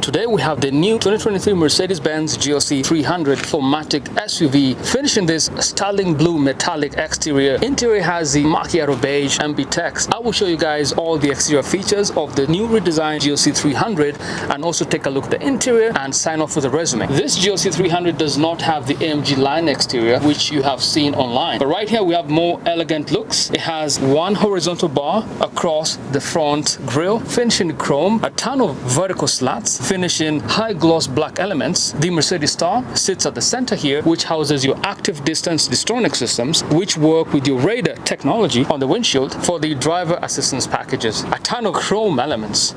today we have the new 2023 Mercedes-Benz GLC 300 4MATIC SUV, finished in this sterling blue metallic exterior. Interior has the macchiato beige MB text. I will show you guys all the exterior features of the new redesigned GLC 300 and also take a look at the interior and sign off with a resume. This GLC 300 does not have the AMG Line exterior, which you have seen online. But right here we have more elegant looks. It has one horizontal bar across the front grille, finished in chrome, a ton of vertical slats, finished in high gloss black elements. The Mercedes star sits at the center here, which houses your active distance distronic systems, which work with your radar technology on the windshield for the driver assistance packages. A ton of chrome elements.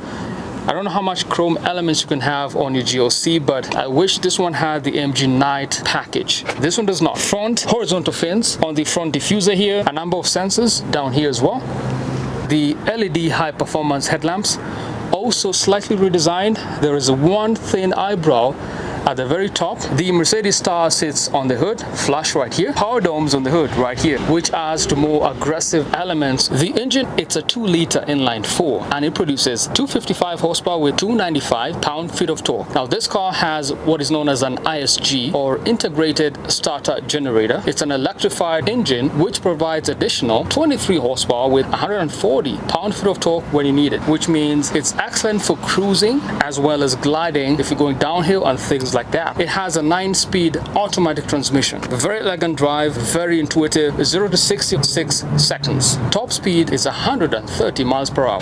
I don't know how much chrome elements you can have on your GLC, but I wish this one had the AMG Night package. This one does not. Front horizontal fins on the front diffuser here, a number of sensors down here as well. The LED high performance headlamps, also slightly redesigned. There is one thin eyebrow at the very top. The Mercedes star sits on the hood, flush right here. Power domes on the hood right here, which adds to more aggressive elements. The engine, it's a 2-liter inline 4 and it produces 255 horsepower with 295 pound-feet of torque. Now this car has what is known as an ISG or integrated starter generator. It's an electrified engine which provides additional 23 horsepower with 140 pound-feet of torque when you need it, which means it's excellent for cruising as well as gliding if you're going downhill and things like that. It has a 9-speed automatic transmission. Very elegant drive, very intuitive. 0 to 60 in 6 seconds. Top speed is 130 miles per hour.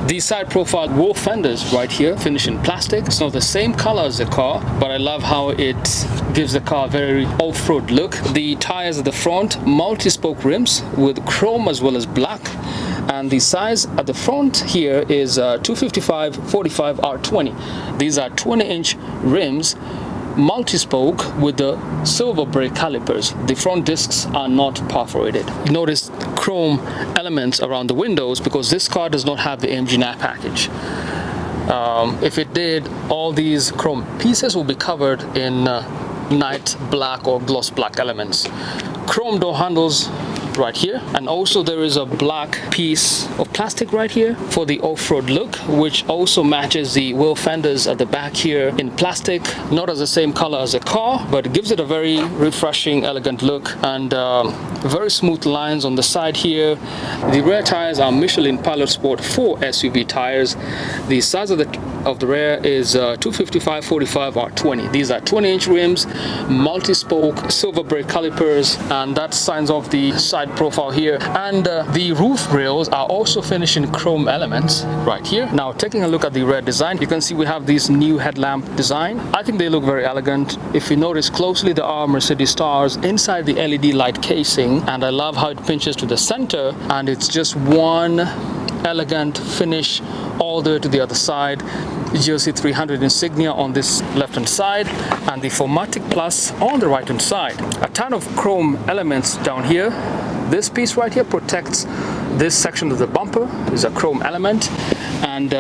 The side profile wall fenders right here, finished in plastic. It's not the same color as the car, but I love how it gives the car a very off-road look. The tires at the front, multi-spoke rims with chrome as well as black. And the size at the front here is 255/45 R20. These are 20-inch rims, multi-spoke with the silver brake calipers. The front discs are not perforated. You notice chrome elements around the windows because this car does not have the AMG Night package. If it did, all these chrome pieces will be covered in night black or gloss black elements. Chrome door handles right here, and also there is a black piece of plastic right here for the off-road look, which also matches the wheel fenders at the back here in plastic, not as the same color as the car, but it gives it a very refreshing, elegant look, and very smooth lines on the side here. The rear tires are Michelin Pilot Sport 4 SUV tires. The size of the rear is 255/45 R20. These are 20-inch rims, multi-spoke silver brake calipers, and that signs off the side profile here. And the roof grills are also finished in chrome elements right here. Now taking a look at the rear design, you can see we have this new headlamp design. I think they look very elegant. If you notice closely, there are Mercedes stars inside the LED light casing, and I love how it pinches to the center, and it's just one elegant finish all the way to the other side. GLC 300 insignia on this left hand side and the 4MATIC Plus on the right hand side. A ton of chrome elements down here. This piece right here protects this section of the bumper. Is a chrome element, and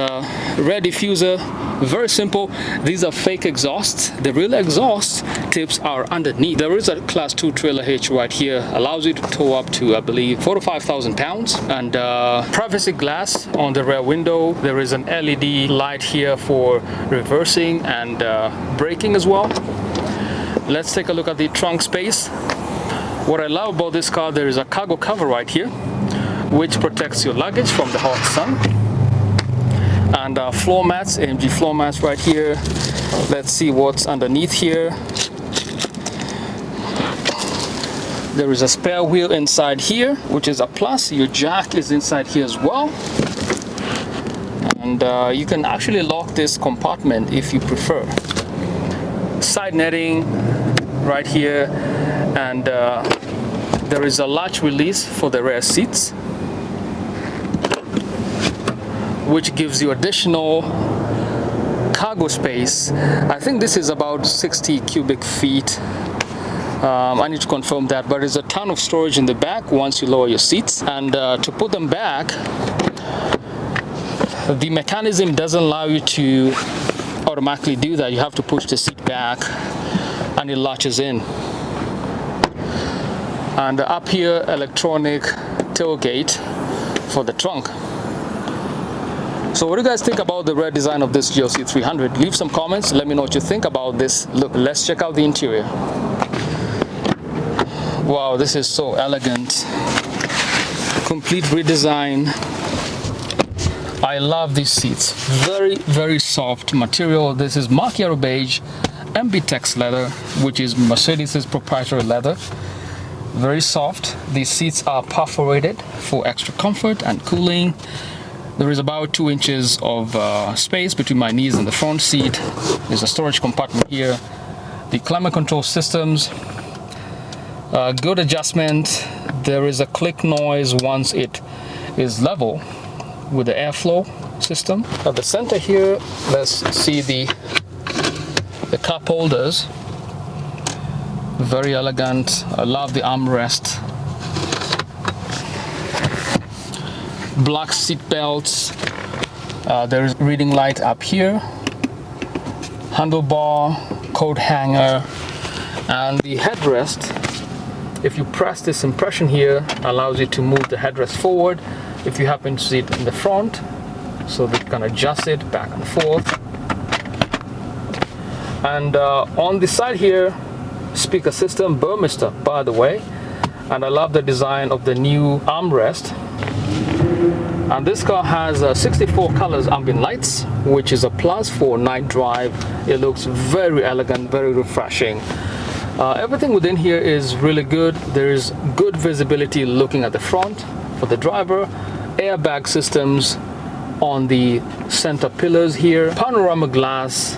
rear diffuser, very simple. These are fake exhausts. The real exhaust tips are underneath. There is a class 2 trailer hitch right here, allows you to tow up to, I believe, 4,000 to 5,000 pounds. And privacy glass on the rear window. There is an LED light here for reversing and braking as well. Let's take a look at the trunk space. What I love about this car, there is a cargo cover right here, which protects your luggage from the hot sun. And floor mats, AMG floor mats right here. Let's see what's underneath here. There is a spare wheel inside here, which is a plus. Your jack is inside here as well. And you can actually lock this compartment if you prefer. Side netting right here, and there is a latch release for the rear seats, which gives you additional cargo space. I think this is about 60 cubic feet. I need to confirm that, but there's a ton of storage in the back once you lower your seats. And to put them back, the mechanism doesn't allow you to automatically do that. You have to push the seat back and it latches in. And up here, electronic tailgate for the trunk. So what do you guys think about the red design of this GLC 300? Leave some comments, let me know what you think about this look. Let's check out the interior. Wow, this is so elegant. Complete redesign. I love these seats. Very soft material. This is macchiato beige MBUX leather, which is Mercedes' proprietary leather. Very soft. These seats are perforated for extra comfort and cooling. There is about 2 inches of space between my knees and the front seat. There's a storage compartment here. The climate control systems, good adjustment. There is a click noise once it is level with the airflow system. At the center here, let's see the cup holders. Very elegant. I love the armrest. Black seat belts. There is reading light up here. Handlebar, coat hanger, and the headrest. If you press this impression here, allows you to move the headrest forward if you happen to see it in the front, so that you can adjust it back and forth. And on the side here, speaker system, Burmester, by the way. And I love the design of the new armrest. And this car has 64 colors ambient lights, which is a plus for night drive. It looks very elegant, very refreshing. Everything within here is really good. There is good visibility looking at the front for the driver. Airbag systems on the center pillars here. Panorama glass,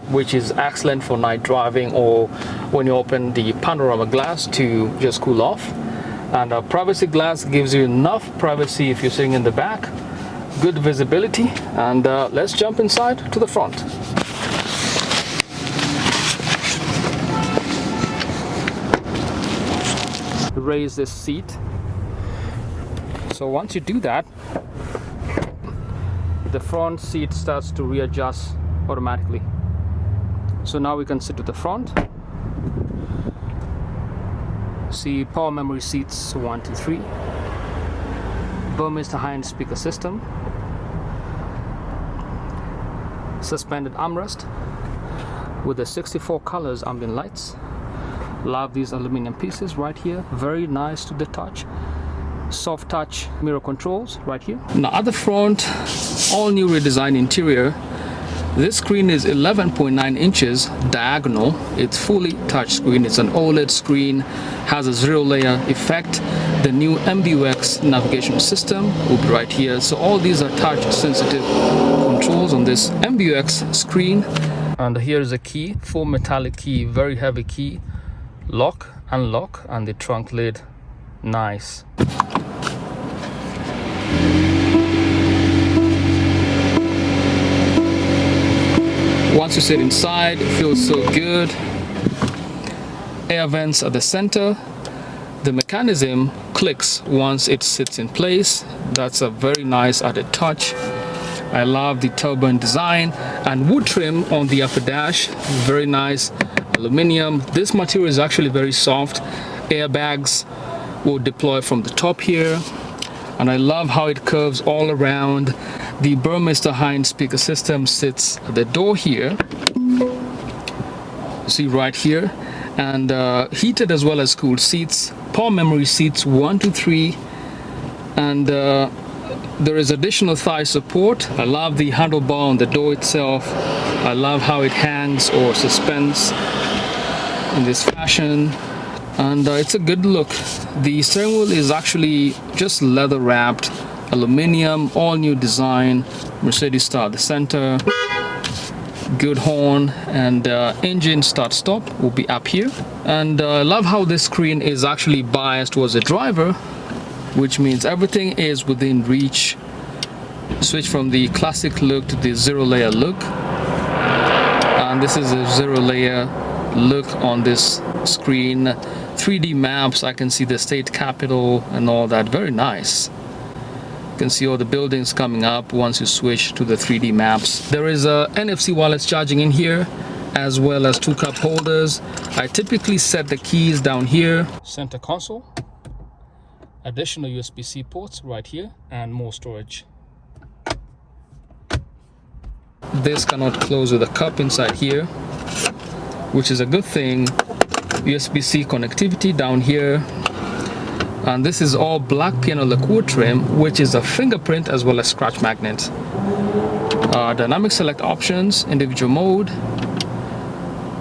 which is excellent for night driving or when you open the panorama glass to just cool off. And a privacy glass gives you enough privacy if you're sitting in the back. Good visibility. And let's jump inside to the front. Raise this seat. So once you do that, the front seat starts to readjust automatically. So now we can sit to the front. See power memory seats 1, 2, 3. Burmester high-end speaker system. Suspended armrest with the 64 colors ambient lights. Love these aluminum pieces right here. Very nice to the touch. Soft touch mirror controls right here. Now at the front, all new redesigned interior. This screen is 11.9 inches diagonal. It's fully touchscreen. It's an OLED screen, has a 0-layer effect. The new MBUX navigation system will be right here. So all these are touch sensitive controls on this MBUX screen. And here is a key, full metallic key, very heavy key. Lock, unlock, and the trunk lid. Nice. Once you sit inside, it feels so good. Air vents at the center. The mechanism clicks once it sits in place. That's a very nice added touch. I love the turbine design and wood trim on the upper dash. Very nice. Aluminium. This material is actually very soft. Airbags will deploy from the top here. And I love how it curves all around. The Burmester high-end speaker system sits at the door here. See right here. And heated as well as cooled seats. Power memory seats 1, 2, 3. And there is additional thigh support. I love the handlebar on the door itself. I love how it hangs or suspends in this fashion. And it's a good look. The steering wheel is actually just leather wrapped, aluminium, all new design, Mercedes star at the center, good horn, and engine start stop will be up here. And I love how this screen is actually biased towards the driver, which means everything is within reach. Switch from the classic look to the 0-layer look, and this is a 0-layer look on this screen. 3D maps, I can see the state capital and all that. Very nice. You can see all the buildings coming up once you switch to the 3D maps. There is a NFC wireless charging in here, as well as 2 cup holders. I typically set the keys down here. Center console, additional USB-C ports right here, and more storage. This cannot close with a cup inside here, which is a good thing. USB-C connectivity down here, and this is all black piano lacquer trim, which is a fingerprint as well as scratch magnet. Dynamic select options, individual mode,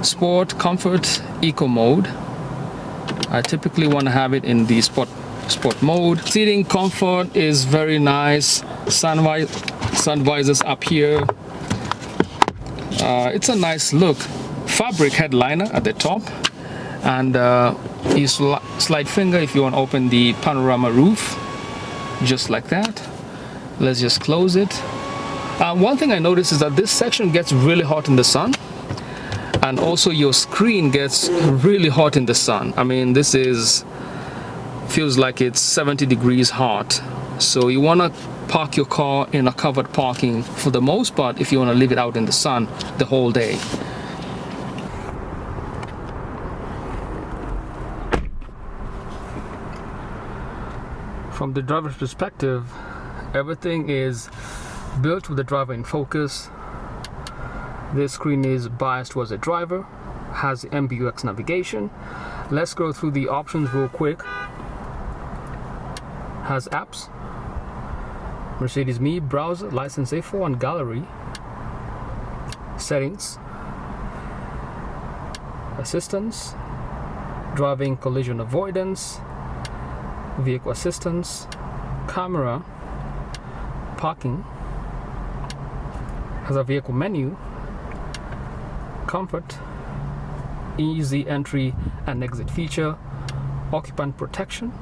sport, comfort, eco mode. I typically want to have it in the sport mode. Seating comfort is very nice. Sun visors up here. It's a nice look. Fabric headliner at the top, and you slide finger if you want to open the panorama roof, just like that. Let's just close it. One thing I noticed is that this section gets really hot in the sun, and also your screen gets really hot in the sun. I mean, this feels like it's 70 degrees hot. So you want to park your car in a covered parking for the most part if you want to leave it out in the sun the whole day. From the driver's perspective, everything is built with the driver in focus. This screen is biased towards the driver, has MBUX navigation. Let's go through the options real quick. Has apps, Mercedes Me, browser, license A4 and gallery, settings, assistance, driving collision avoidance, vehicle assistance, camera, parking, has a vehicle menu, comfort, easy entry and exit feature, occupant protection.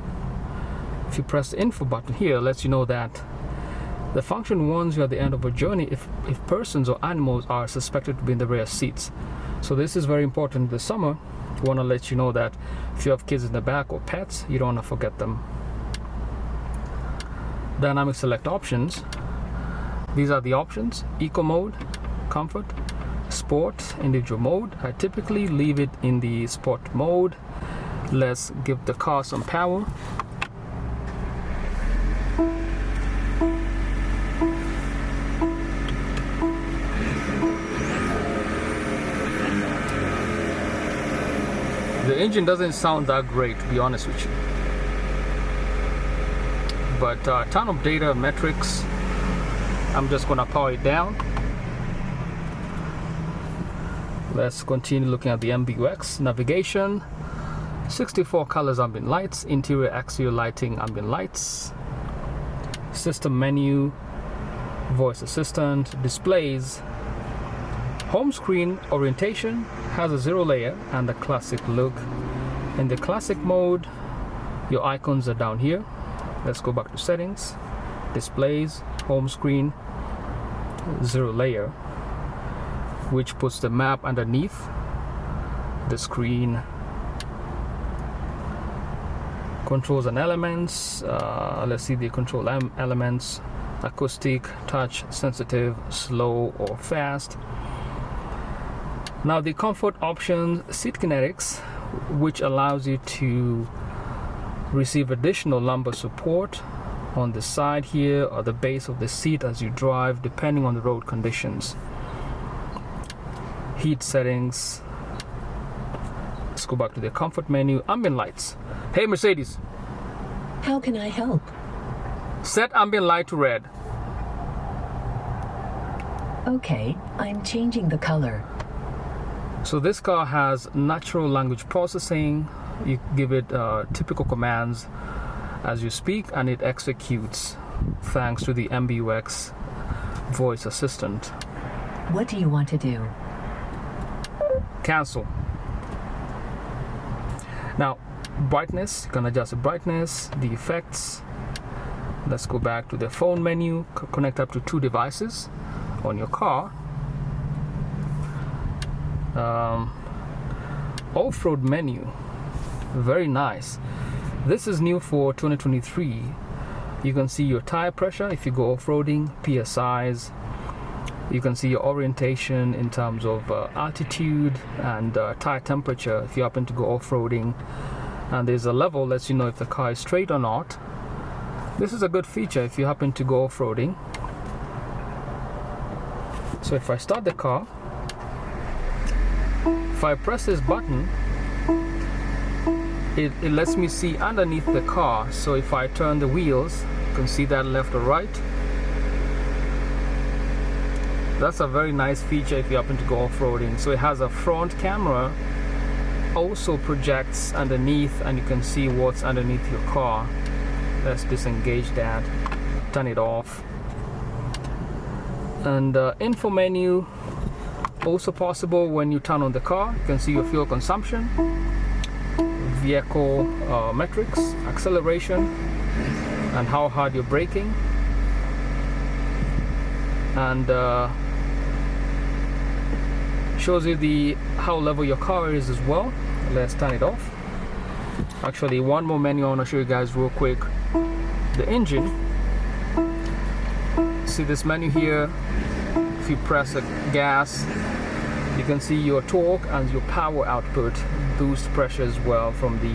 If you press the info button here, it lets you know that the function warns you at the end of a journey if persons or animals are suspected to be in the rear seats. So this is very important this summer. We want to let you know that if you have kids in the back or pets, you don't want to forget them. Dynamic select options. These are the options: eco mode, comfort, sport, individual mode. I typically leave it in the sport mode. Let's give the car some power. The engine doesn't sound that great, to be honest with you, but a ton of data metrics. I'm just gonna power it down. Let's continue looking at the MBUX navigation. 64 colors ambient lights, interior exterior lighting ambient lights, system menu, voice assistant, displays, home screen orientation, has a 0 layer and a classic look. In the classic mode, your icons are down here. Let's go back to settings, displays, home screen, 0 layer, which puts the map underneath the screen. Controls and elements. Let's see the control elements: acoustic, touch, sensitive, slow or fast. Now the comfort options, seat kinetics, which allows you to receive additional lumbar support on the side here or the base of the seat as you drive, depending on the road conditions. Heat settings. Let's go back to the comfort menu. Ambient lights. Hey Mercedes, how can I help? Set ambient light to red. Okay, I'm changing the color. So this car has natural language processing. You give it typical commands as you speak and it executes, thanks to the MBUX voice assistant. What do you want to do? Cancel. Now brightness, you can adjust the brightness, the effects. Let's go back to the phone menu, connect up to 2 devices on your car. Off-road menu, very nice. This is new for 2023. You can see your tire pressure if you go off-roading, PSIs. You can see your orientation in terms of altitude and tire temperature if you happen to go off-roading. And there's a level lets you know if the car is straight or not. This is a good feature if you happen to go off-roading. So if I start the car, if I press this button, it lets me see underneath the car. So if I turn the wheels, you can see that left or right. That's a very nice feature if you happen to go off-roading. So it has a front camera, also projects underneath, and you can see what's underneath your car. Let's disengage that, turn it off. And info menu, also possible when you turn on the car. You can see your fuel consumption, vehicle metrics, acceleration, and how hard you're braking. And shows you how level your car is as well. Let's turn it off. Actually, one more menu I want to show you guys real quick. The engine. See this menu here. If you press the gas, you can see your torque and your power output, boost pressure as well from the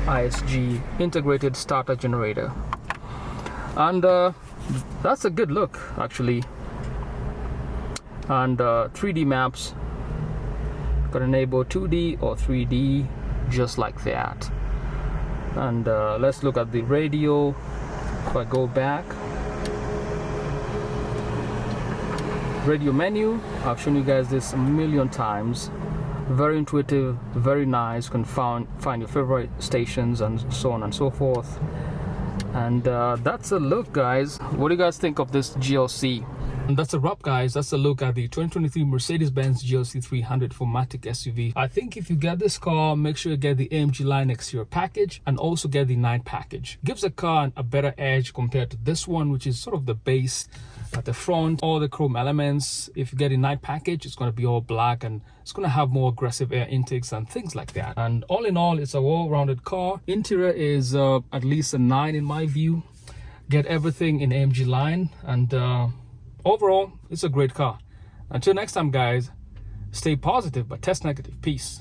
ISG integrated starter generator. And that's a good look actually. And 3D maps, can enable 2D or 3D just like that. And let's look at the radio. If I go back, radio menu, I've shown you guys this a million times. Very intuitive, very nice. You can find your favorite stations and so on and so forth. And that's a look, guys. What do you guys think of this GLC? And that's a wrap, guys. That's a look at the 2023 Mercedes-Benz GLC 300 4MATIC SUV. I think if you get this car, make sure you get the AMG Line exterior package and also get the night package. Gives the car a better edge compared to this one, which is sort of the base at the front, all the chrome elements. If you get a night package, it's going to be all black and it's going to have more aggressive air intakes and things like that. And all in all, it's a well-rounded car. Interior is at least a 9 in my view. Get everything in AMG Line, and overall, it's a great car. Until next time, guys, stay positive but test negative. Peace.